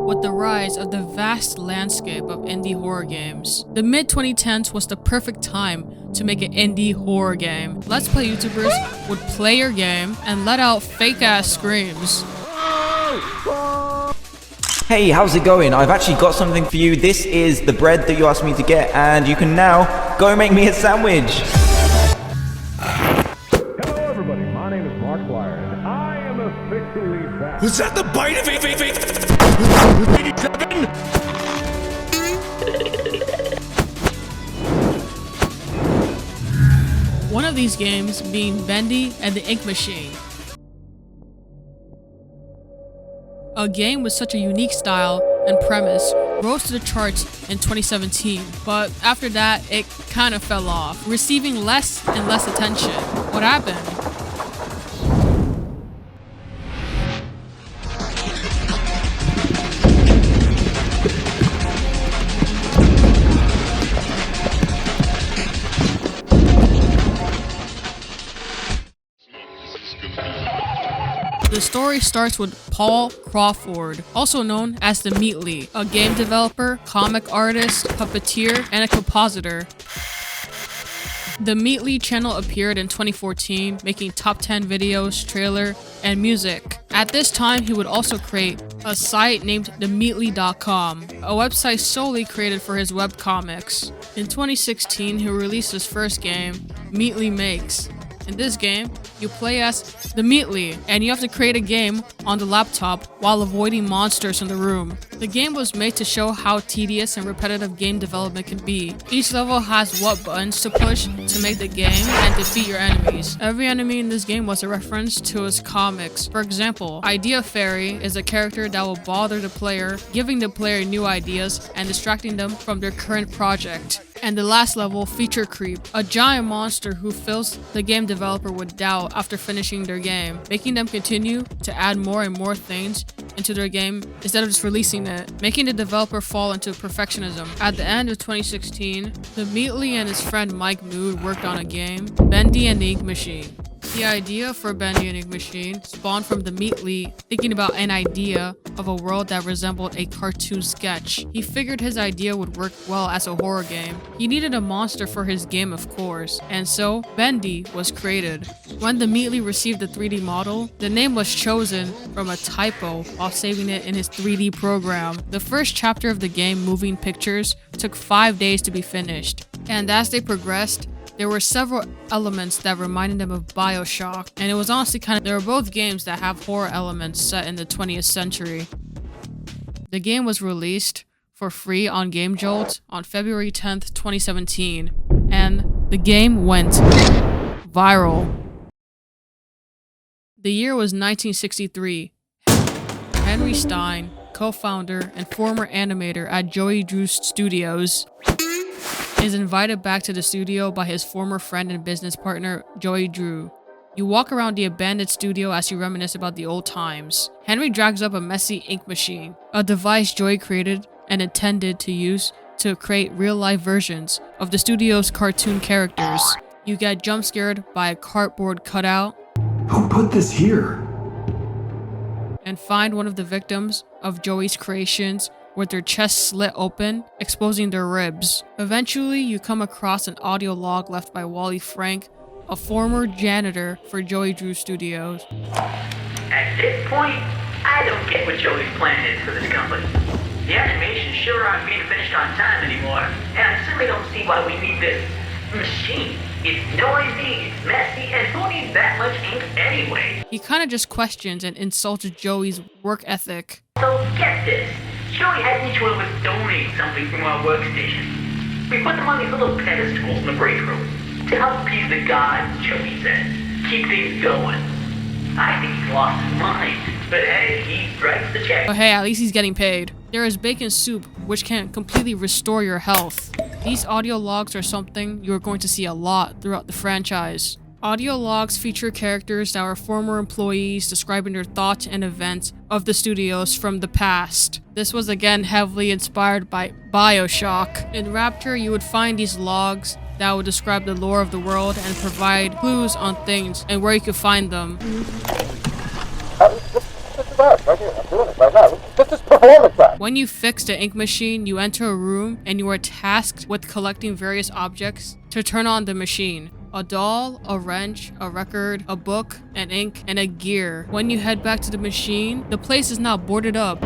with the rise of the vast landscape of indie horror games. The mid-2010s was the perfect time to make an indie horror game. Let's Play YouTubers would play your game and let out fake-ass screams. Hey, how's it going? I've actually got something for you. This is the bread that you asked me to get, and you can now go make me a sandwich. Hello everybody, my name is Markiplier, and I am officially back. Was that the bite of 87? One of these games being Bendy and the Ink Machine. A game with such a unique style and premise rose to the charts in 2017, but after that, it kind of fell off, receiving less and less attention. What happened? The story starts with Paul Crawford, also known as the Meatly, a game developer, comic artist, puppeteer, and a compositor. The Meatly channel appeared in 2014, making top 10 videos, trailer, and music. At this time, he would also create a site named themeatly.com, a website solely created for his webcomics. In 2016, he released his first game, Meatly Makes. In this game, you play as the Meatly, and you have to create a game on the laptop while avoiding monsters in the room. The game was made to show how tedious and repetitive game development can be. Each level has what buttons to push to make the game and defeat your enemies. Every enemy in this game was a reference to his comics. For example, Idea Fairy is a character that will bother the player, giving the player new ideas and distracting them from their current project. And the last level, Feature Creep, a giant monster who fills the game developer with doubt after finishing their game, making them continue to add more and more things into their game instead of just releasing it, making the developer fall into perfectionism. At the end of 2016, the Meatly and his friend Mike Mood worked on a game, Bendy and the Ink Machine. The idea for Bendy and Ink Machine spawned from the Meatly thinking about an idea of a world that resembled a cartoon sketch. He figured his idea would work well as a horror game. He needed a monster for his game, of course, and so Bendy was created. When the Meatly received the 3D model, the name was chosen from a typo while saving it in his 3D program. The first chapter of the game, Moving Pictures, took 5 days to be finished, and as they progressed, there were several elements that reminded them of BioShock, and it was honestly they were both games that have horror elements set in the 20th century. The game was released for free on Game Jolt on February 10th, 2017, and the game went viral. The year was 1963. Henry Stein, co-founder and former animator at Joey Drew Studios, is invited back to the studio by his former friend and business partner, Joey Drew. You walk around the abandoned studio as you reminisce about the old times. Henry drags up a messy ink machine, a device Joey created and intended to use to create real-life versions of the studio's cartoon characters. You get jump-scared by a cardboard cutout. Who put this here? And find one of the victims of Joey's creations with their chests slit open, exposing their ribs. Eventually, you come across an audio log left by Wally Frank, a former janitor for Joey Drew Studios. At this point, I don't get what Joey's plan is for this company. The animations sure aren't being finished on time anymore, and I simply don't see why we need this machine. It's noisy, it's messy, and who needs that much ink anyway? He kind of just questions and insults Joey's work ethic. So get this. Joey had each one of us donate something from our workstation. We put them on these little pedestals in the break room to help appease the gods, Joey says. Keep things going. I think he's lost his mind, but hey, he writes the check. But hey, at least he's getting paid. There is bacon soup, which can completely restore your health. These audio logs are something you're going to see a lot throughout the franchise. Audio logs feature characters that were former employees describing their thoughts and events of the studios from the past. This was again heavily inspired by BioShock. In Rapture, you would find these logs that would describe the lore of the world and provide clues on things and where you could find them. right here. I'm doing it right now. This is performance art. When you fix the ink machine, you enter a room and you are tasked with collecting various objects to turn on the machine. A doll, a wrench, a record, a book, an ink, and a gear. When you head back to the machine, the place is now boarded up.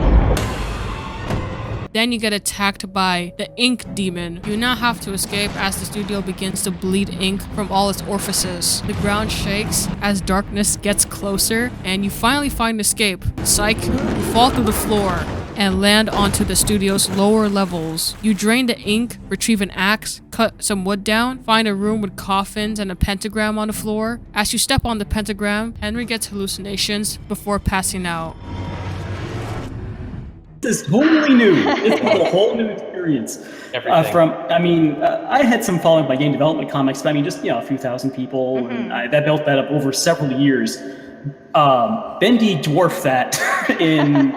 Then you get attacked by the ink demon. You now have to escape as the studio begins to bleed ink from all its orifices. The ground shakes as darkness gets closer, and you finally find escape. Psych, you fall through the floor and land onto the studio's lower levels. You drain the ink, retrieve an axe, cut some wood down, find a room with coffins and a pentagram on the floor. As you step on the pentagram, Henry gets hallucinations before passing out. This is totally new. This was a whole new experience. I had some following by game development comics, but just a few thousand people, and that built that up over several years. Bendy dwarfed that in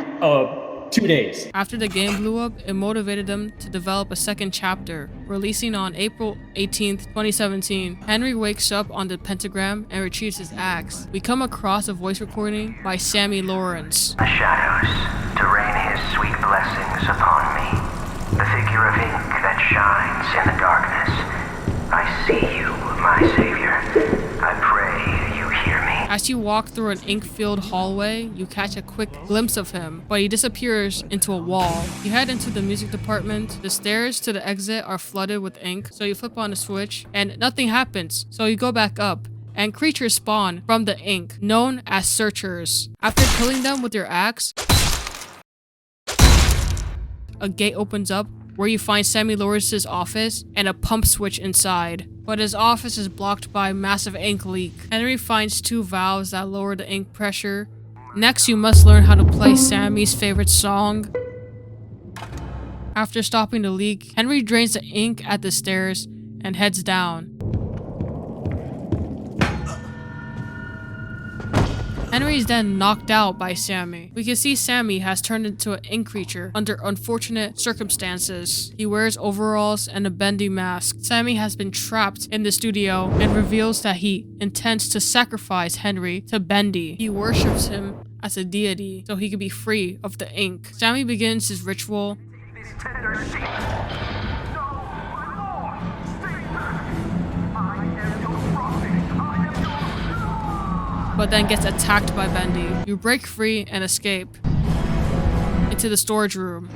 2 days. After the game blew up, it motivated them to develop a second chapter, releasing on April 18th, 2017. Henry wakes up on the pentagram and retrieves his axe. We come across a voice recording by Sammy Lawrence. The shadows to rain his sweet blessings upon me. The figure of ink that shines in the darkness. I see you, my savior. I pray you hear me. As you walk through an ink-filled hallway, you catch a quick glimpse of him, but he disappears into a wall. You head into the music department. The stairs to the exit are flooded with ink, so you flip on a switch, and nothing happens, so you go back up. And creatures spawn from the ink, known as searchers. After killing them with your axe, a gate opens up where you find Sammy Lawrence's office and a pump switch inside. But his office is blocked by a massive ink leak. Henry finds 2 valves that lower the ink pressure. Next, you must learn how to play Sammy's favorite song. After stopping the leak, Henry drains the ink at the stairs and heads down. Henry is then knocked out by Sammy. We can see Sammy has turned into an ink creature under unfortunate circumstances. He wears overalls and a Bendy mask. Sammy has been trapped in the studio and reveals that he intends to sacrifice Henry to Bendy. He worships him as a deity so he can be free of the ink. Sammy begins his ritual. This tender secret. But then gets attacked by Bendy. You break free and escape into the storage room.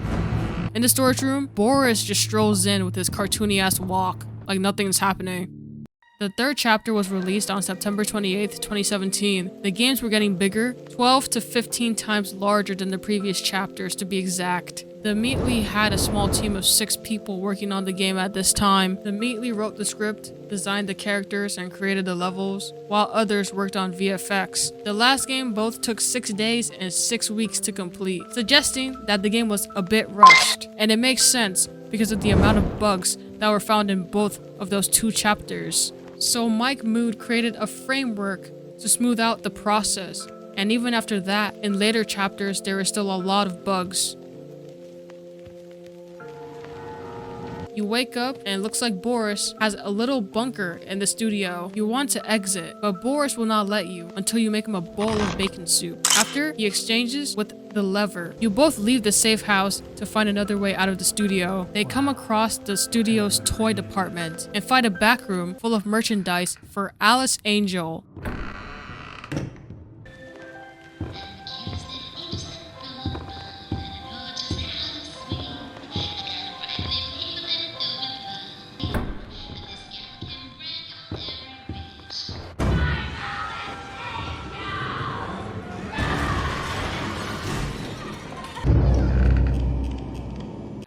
In the storage room, Boris just strolls in with his cartoony-ass walk, like nothing's happening. The third chapter was released on September 28th, 2017. The games were getting bigger, 12 to 15 times larger than the previous chapters to be exact. The Meatly had a small team of 6 people working on the game at this time. The Meatly wrote the script, designed the characters, and created the levels, while others worked on VFX. The last game both took 6 days and 6 weeks to complete, suggesting that the game was a bit rushed. And it makes sense because of the amount of bugs that were found in both of those 2 chapters. So Mike Mood created a framework to smooth out the process. And even after that, in later chapters, there is still a lot of bugs. You wake up and it looks like Boris has a little bunker in the studio. You want to exit, but Boris will not let you until you make him a bowl of bacon soup. After, he exchanges with the lever. You both leave the safe house to find another way out of the studio. They come across the studio's toy department and find a back room full of merchandise for Alice Angel.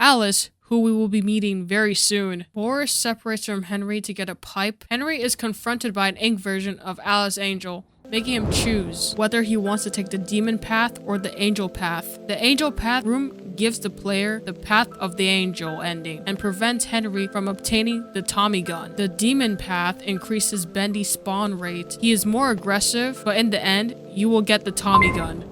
Alice, who we will be meeting very soon. Boris separates from Henry to get a pipe. Henry is confronted by an ink version of Alice Angel, making him choose whether he wants to take the demon path or the angel path. The angel path room gives the player the path of the angel ending and prevents Henry from obtaining the Tommy gun. The demon path increases Bendy's spawn rate. He is more aggressive, but in the end, you will get the Tommy gun.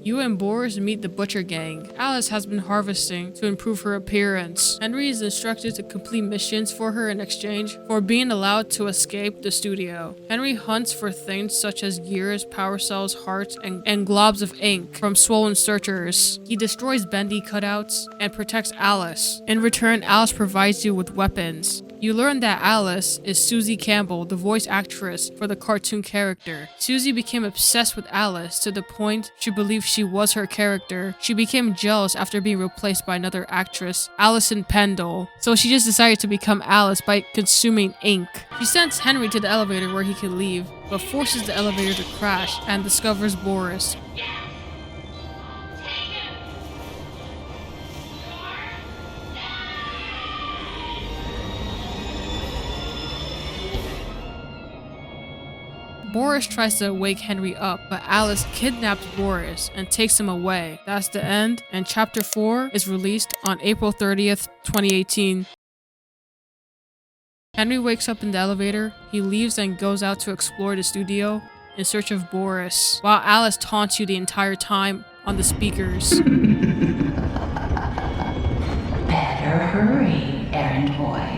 You and Boris meet the Butcher Gang. Alice has been harvesting to improve her appearance. Henry is instructed to complete missions for her in exchange for being allowed to escape the studio. Henry hunts for things such as gears, power cells, hearts, and globs of ink from swollen searchers. He destroys Bendy cutouts and protects Alice. In return, Alice provides you with weapons. You learn that Alice is Susie Campbell, the voice actress for the cartoon character. Susie became obsessed with Alice to the point she believed she was her character. She became jealous after being replaced by another actress, Alison Pendle. So she just decided to become Alice by consuming ink. She sends Henry to the elevator where he can leave, but forces the elevator to crash and discovers Boris. Boris tries to wake Henry up, but Alice kidnaps Boris and takes him away. That's the end, and Chapter 4 is released on April 30th, 2018. Henry wakes up in the elevator. He leaves and goes out to explore the studio in search of Boris, while Alice taunts you the entire time on the speakers. Better hurry, errand boy.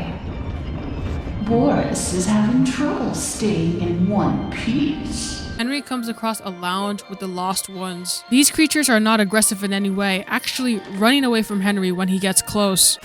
Boris is having trouble staying in one piece. Henry comes across a lounge with the lost ones. These creatures are not aggressive in any way, actually running away from Henry when he gets close.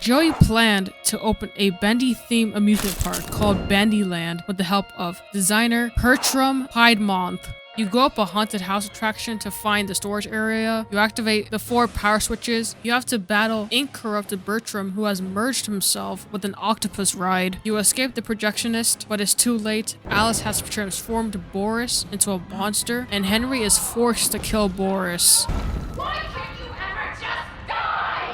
Joey planned to open a Bendy-themed amusement park called Bendyland with the help of designer Bertram Piedmont. You go up a haunted house attraction to find the storage area. You activate the 4 power switches. You have to battle ink-corrupted Bertram, who has merged himself with an octopus ride. You escape the projectionist, but it's too late. Alice has transformed Boris into a monster, and Henry is forced to kill Boris. Why can't you ever just die?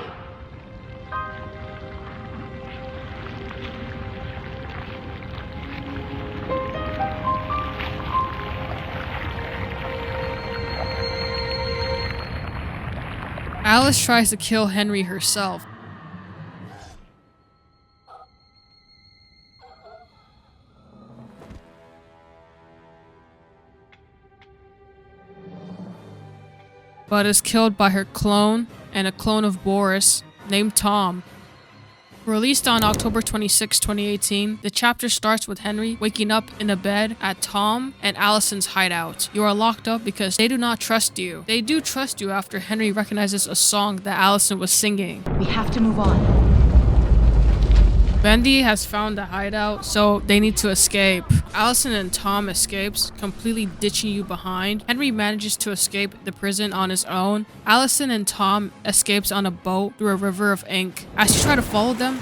Alice tries to kill Henry herself. But is killed by her clone and a clone of Boris named Tom. Released on October 26, 2018, the chapter starts with Henry waking up in a bed at Tom and Allison's hideout. You are locked up because they do not trust you. They do trust you after Henry recognizes a song that Allison was singing. We have to move on. Bendy has found the hideout, so they need to escape. Allison and Tom escapes, completely ditching you behind. Henry manages to escape the prison on his own. Allison and Tom escapes on a boat through a river of ink. As you try to follow them,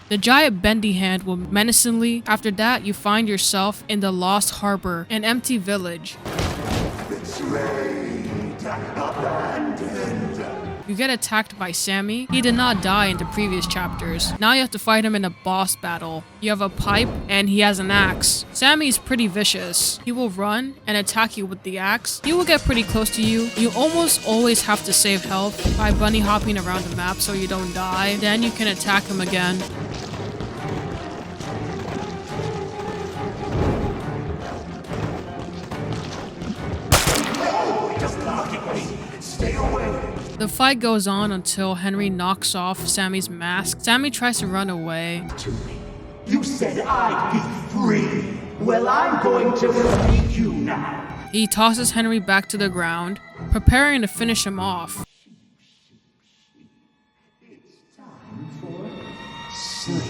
the giant Bendy hand will menacingly. After that, you find yourself in the Lost Harbor, an empty village. You get attacked by Sammy. He did not die in the previous chapters. Now you have to fight him in a boss battle. You have a pipe and he has an axe. Sammy is pretty vicious. He will run and attack you with the axe. He will get pretty close to you. You almost always have to save health by bunny hopping around the map so you don't die. Then you can attack him again. The fight goes on until Henry knocks off Sammy's mask. Sammy tries to run away. You said I'd be free. Well, I'm going to free you now. He tosses Henry back to the ground, preparing to finish him off. It's time for sleep.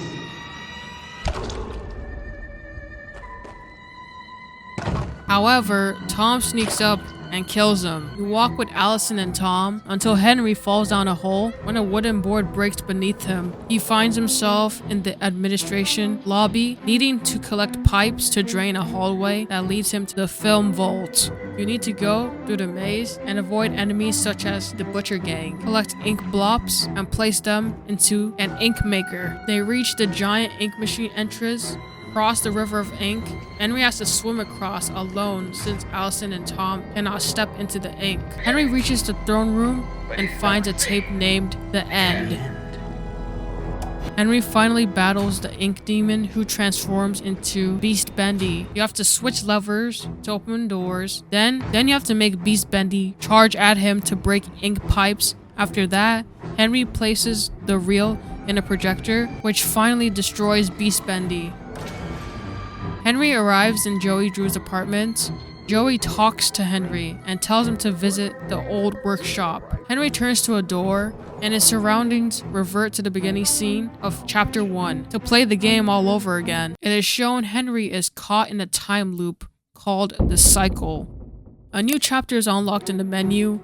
However, Tom sneaks up and kills him. You walk with Allison and Tom until Henry falls down a hole when a wooden board breaks beneath him. He finds himself in the administration lobby, needing to collect pipes to drain a hallway that leads him to the film vault. You need to go through the maze and avoid enemies such as the Butcher Gang. Collect ink blobs and place them into an ink maker. They reach the giant ink machine entrance, cross the river of ink. Henry has to swim across alone since Allison and Tom cannot step into the ink. Henry reaches the throne room and finds a tape named The End. Henry finally battles the ink demon who transforms into Beast Bendy. You have to switch levers to open doors. Then you have to make Beast Bendy charge at him to break ink pipes. After that, Henry places the reel in a projector, which finally destroys Beast Bendy. Henry arrives in Joey Drew's apartment. Joey talks to Henry and tells him to visit the old workshop. Henry turns to a door, and his surroundings revert to the beginning scene of Chapter 1 to play the game all over again. It is shown Henry is caught in a time loop called the Cycle. A new chapter is unlocked in the menu,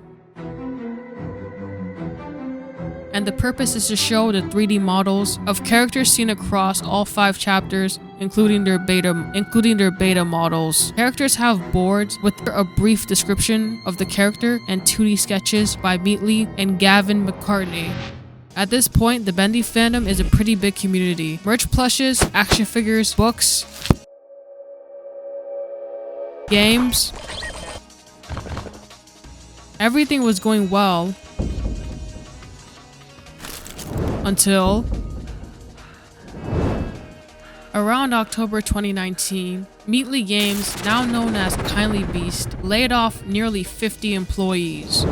and the purpose is to show the 3D models of characters seen across all 5 chapters, including their beta models. Characters have boards with a brief description of the character and 2D sketches by Meatley and Gavin McCartney. At this point, the Bendy fandom is a pretty big community. Merch plushes, action figures, books, games. Everything was going well until around October 2019, Meatley Games, now known as Kindly Beast, laid off nearly 50 employees.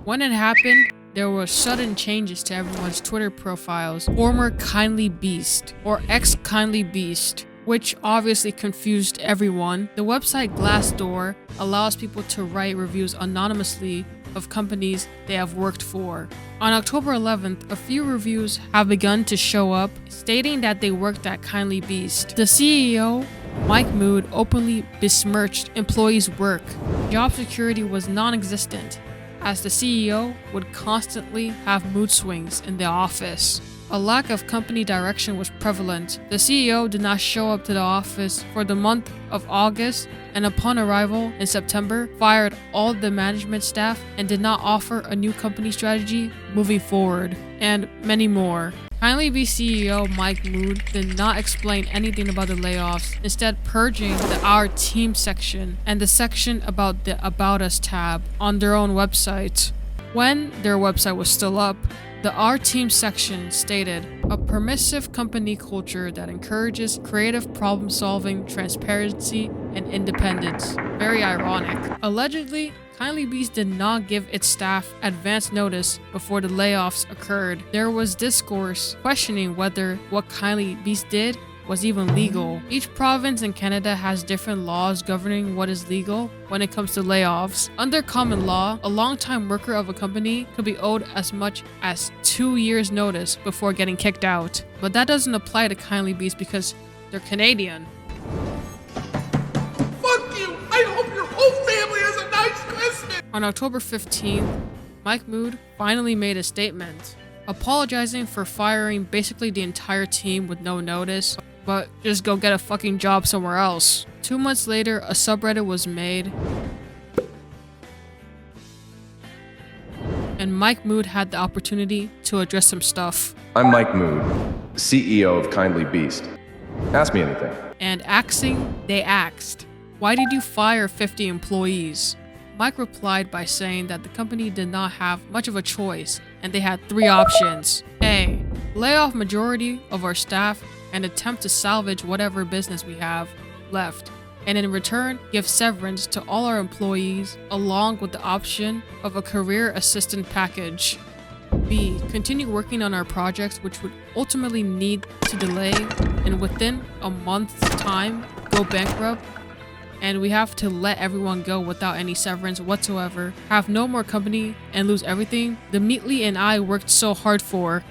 When it happened, there were sudden changes to everyone's Twitter profiles. Former Kindly Beast, or ex-Kindly Beast, which obviously confused everyone. The website Glassdoor allows people to write reviews anonymously of companies they have worked for. On October 11th, a few reviews have begun to show up stating that they worked at Kindly Beast. The CEO, Mike Mood, openly besmirched employees' work. Job security was non-existent, as the CEO would constantly have mood swings in the office. A lack of company direction was prevalent. The CEO did not show up to the office for the month of August, and upon arrival in September, fired all the management staff and did not offer a new company strategy moving forward, and many more. Kindly Beast CEO Mike Mood did not explain anything about the layoffs, instead purging the Our Team section and the section about the About Us tab on their own website. When their website was still up, the Our Team section stated, "A permissive company culture that encourages creative problem-solving, transparency, and independence." Very ironic. Allegedly, Kindly Beast did not give its staff advance notice before the layoffs occurred. There was discourse questioning whether what Kindly Beast did was even legal. Each province in Canada has different laws governing what is legal when it comes to layoffs. Under common law, a long-time worker of a company could be owed as much as 2 years' notice before getting kicked out. But that doesn't apply to Kindly Beast because they're Canadian. Fuck you! I hope your whole family has a nice Christmas! On October 15th, Mike Mood finally made a statement, apologizing for firing basically the entire team with no notice, but just go get a fucking job somewhere else. 2 months later, a subreddit was made, and Mike Mood had the opportunity to address some stuff. I'm Mike Mood, CEO of Kindly Beast. Ask me anything. And they asked, "Why did you fire 50 employees?" Mike replied by saying that the company did not have much of a choice, and they had 3 options. A. Lay off majority of our staff and attempt to salvage whatever business we have left, and in return, give severance to all our employees, along with the option of a career assistant package. B. Continue working on our projects, which would ultimately need to delay and within a month's time go bankrupt, and we have to let everyone go without any severance whatsoever, have no more company, and lose everything the Meatley and I worked so hard for.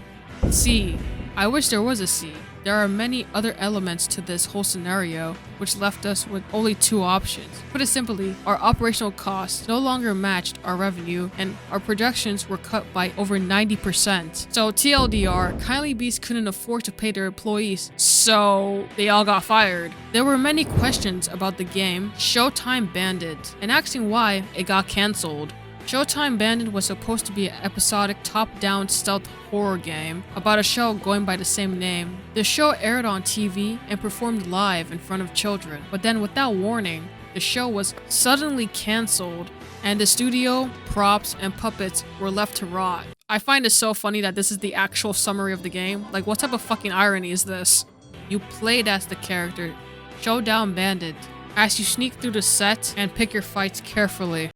C. I wish there was a C. There are many other elements to this whole scenario, which left us with only 2 options. Put it simply, our operational costs no longer matched our revenue, and our projections were cut by over 90%. So TLDR, Kindly Beast couldn't afford to pay their employees, so they all got fired. There were many questions about the game Showtime Bandit, and asking why it got cancelled. Showtime Bandit was supposed to be an episodic top-down stealth horror game about a show going by the same name. The show aired on TV and performed live in front of children, but then without warning, the show was suddenly cancelled and the studio, props, and puppets were left to rot. I find it so funny that this is the actual summary of the game. Like, what type of fucking irony is this? You played as the character, Showdown Bandit, as you sneak through the set and pick your fights carefully.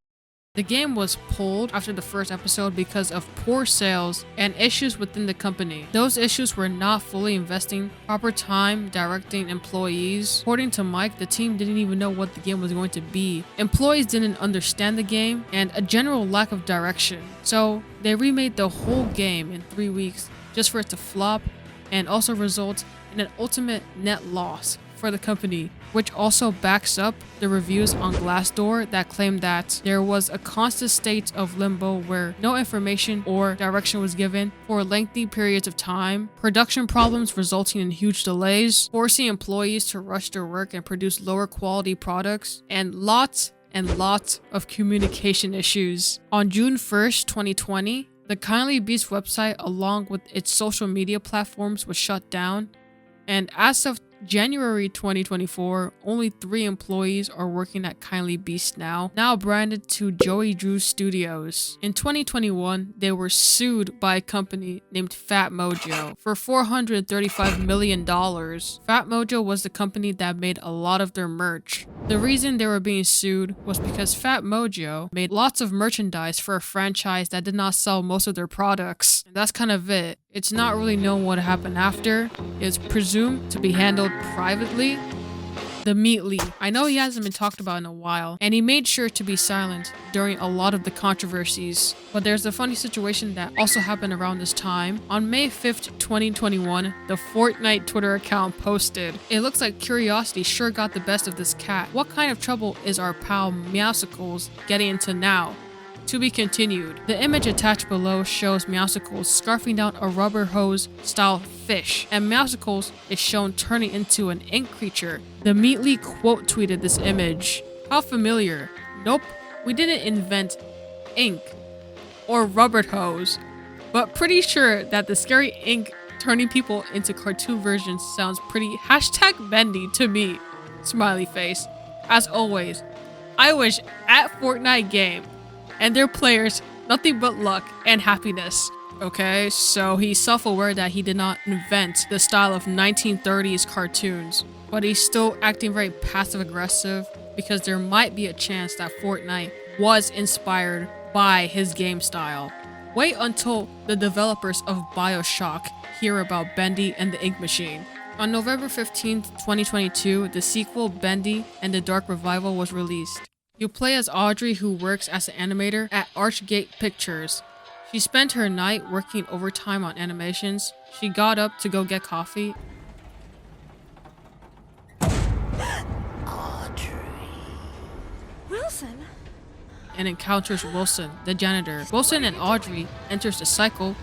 The game was pulled after the first episode because of poor sales and issues within the company. Those issues were not fully investing proper time directing employees. According to Mike, the team didn't even know what the game was going to be. Employees didn't understand the game and a general lack of direction. So they remade the whole game in 3 weeks just for it to flop and also result in an ultimate net loss for the company, which also backs up the reviews on Glassdoor that claim that there was a constant state of limbo where no information or direction was given for lengthy periods of time, production problems resulting in huge delays, forcing employees to rush their work and produce lower quality products, and lots of communication issues. On June 1st, 2020, the Kindly Beast website along with its social media platforms was shut down, and as of January 2024, only 3 employees are working at Kindly Beast now branded to Joey Drew Studios. In 2021, they were sued by a company named Fat Mojo for $435 million. Fat Mojo was the company that made a lot of their merch. The reason they were being sued was because Fat Mojo made lots of merchandise for a franchise that did not sell most of their products. And that's kind of it. It's not really known what happened after. It's presumed to be handled privately. The Meatly. I know he hasn't been talked about in a while, and he made sure to be silent during a lot of the controversies. But there's a funny situation that also happened around this time. On May 5th, 2021, the Fortnite Twitter account posted, "It looks like curiosity sure got the best of this cat. What kind of trouble is our pal Meowsicles getting into now? To be continued." The image attached below shows Meowsicles scarfing down a rubber hose style fish, and Meowsicles is shown turning into an ink creature. The Meatly quote tweeted this image. "How familiar? Nope, we didn't invent ink or rubber hose, but pretty sure that the scary ink turning people into cartoon versions sounds pretty #Bendy to me." Smiley face. As always, I wish at Fortnite game and their players nothing but luck and happiness. Okay, so he's self-aware that he did not invent the style of 1930s cartoons, but he's still acting very passive-aggressive because there might be a chance that Fortnite was inspired by his game style. Wait until the developers of BioShock hear about Bendy and the Ink Machine. On November 15th, 2022, the sequel Bendy and the Dark Revival was released. You play as Audrey, who works as an animator at Archgate Pictures. She spent her night working overtime on animations. She got up to go get coffee. Audrey. Wilson? And encounters Wilson, the janitor. Wilson and Audrey enters the cycle.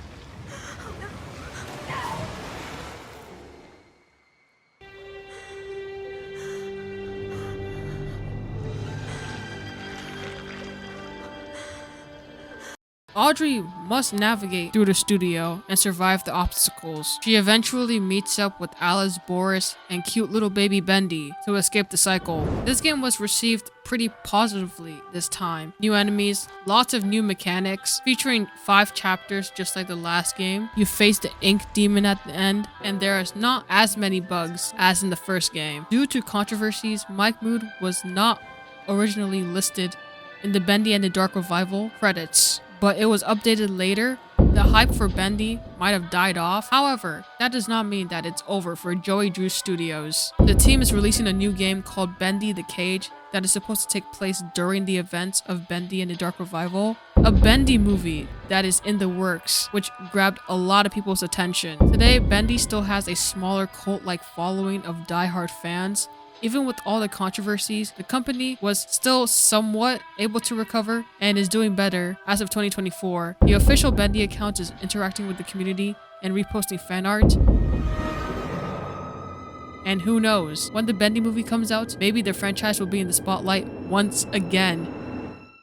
Audrey must navigate through the studio and survive the obstacles. She eventually meets up with Alice, Boris, and cute little baby Bendy to escape the cycle. This game was received pretty positively this time. New enemies, lots of new mechanics, featuring 5 chapters just like the last game. You face the ink demon at the end, and there is not as many bugs as in the first game. Due to controversies, Mike Mood was not originally listed in the Bendy and the Dark Revival credits, but it was updated later. The hype for Bendy might have died off. However, that does not mean that it's over for Joey Drew Studios. The team is releasing a new game called Bendy the Cage that is supposed to take place during the events of Bendy and the Dark Revival. A Bendy movie that is in the works, which grabbed a lot of people's attention. Today, Bendy still has a smaller cult-like following of diehard fans. Even with all the controversies, the company was still somewhat able to recover and is doing better as of 2024. The official Bendy account is interacting with the community and reposting fan art. And who knows, when the Bendy movie comes out, maybe the franchise will be in the spotlight once again.